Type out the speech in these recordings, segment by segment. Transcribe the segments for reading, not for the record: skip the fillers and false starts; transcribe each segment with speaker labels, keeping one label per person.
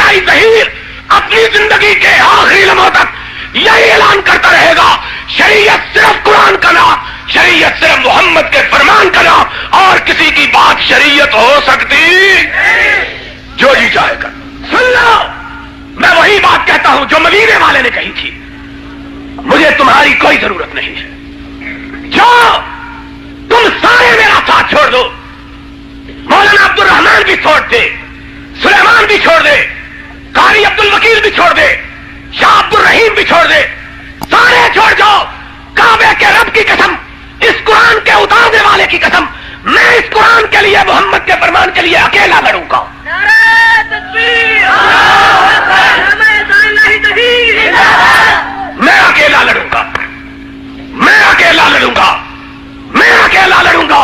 Speaker 1: ابتدائی ظہیر اپنی زندگی کے آخری لمحوں تک یہی اعلان کرتا رہے گا، شریعت صرف قرآن کا نام، شریعت صرف محمد کے فرمان کا نام، اور کسی کی بات شریعت ہو سکتی جو جی چاہے کر۔ سن لو، میں وہی بات کہتا ہوں جو مدینے والے نے کہی تھی، مجھے تمہاری کوئی ضرورت نہیں ہے، جاؤ تم سارے میرا ساتھ چھوڑ دو، مولانا عبد الرحمان بھی چھوڑ دے، سلیمان بھی چھوڑ دے، قاری عبد الوکیل بھی چھوڑ دے، شاہ عبد الرحیم بھی چھوڑ دے، سارے چھوڑ جاؤ، کعبے کے رب کی قسم، اس قرآن کے اتارنے والے کی قسم، میں اس قرآن کے لیے، محمد کے فرمان کے لیے اکیلا لڑوں گا۔
Speaker 2: نعرہ تکبیر،
Speaker 1: میں اکیلا لڑوں گا، میں اکیلا لڑوں گا، میں اکیلا لڑوں گا،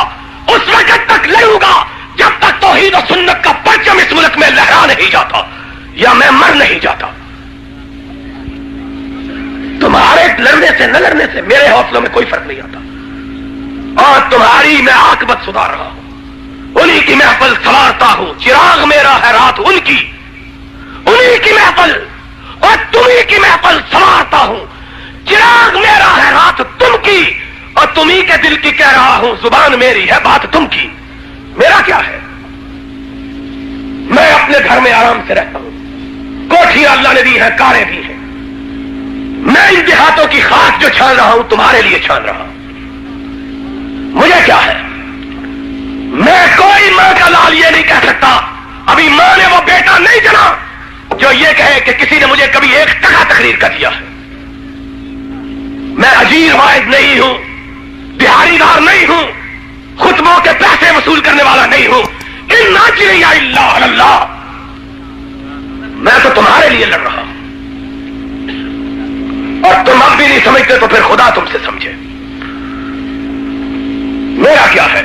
Speaker 1: اس وقت تک لڑوں گا جب تک توحید و سنت کا پرچم اس ملک میں لہرا نہیں جاتا یا میں مر نہیں جاتا۔ تمہارے لڑنے سے نہ لڑنے سے میرے حوصلوں میں کوئی فرق نہیں آتا، اور تمہاری میں عاقبت سدھار رہا ہوں، انہی کی محفل سنوارتا ہوں، چراغ میرا ہے رات ان کی، انہی کی محفل اور تمہیں کی محفل سنوارتا ہوں، چراغ میرا ہے رات تم کی، اور تمہیں کے دل کی کہہ رہا ہوں، زبان میری ہے بات تم کی، میرا کیا ہے؟ میں اپنے گھر میں آرام سے رہتا ہوں، کوٹھیاں اللہ نے دی ہیں، کاریں دی ہیں، میں ان دیہاتوں کی خاک جو چھان رہا ہوں تمہارے لیے چھان رہا ہوں، مجھے کیا ہے؟ میں کوئی ماں کا لال یہ نہیں کہہ سکتا، ابھی ماں نے وہ بیٹا نہیں جنا جو یہ کہے کہ کسی نے مجھے کبھی 1 ٹکا تقریر کر دیا ہے۔ میں اجیر واحد نہیں ہوں، بہاری دار نہیں ہوں، خطبوں کے پیسے وصول کرنے والا نہیں ہوں، ان ناجری اللہ اللہ، میں تو تمہارے لیے لڑ رہا ہوں، اور تم اب بھی نہیں سمجھتے تو پھر خدا تم سے سمجھے۔ میرا کیا ہے؟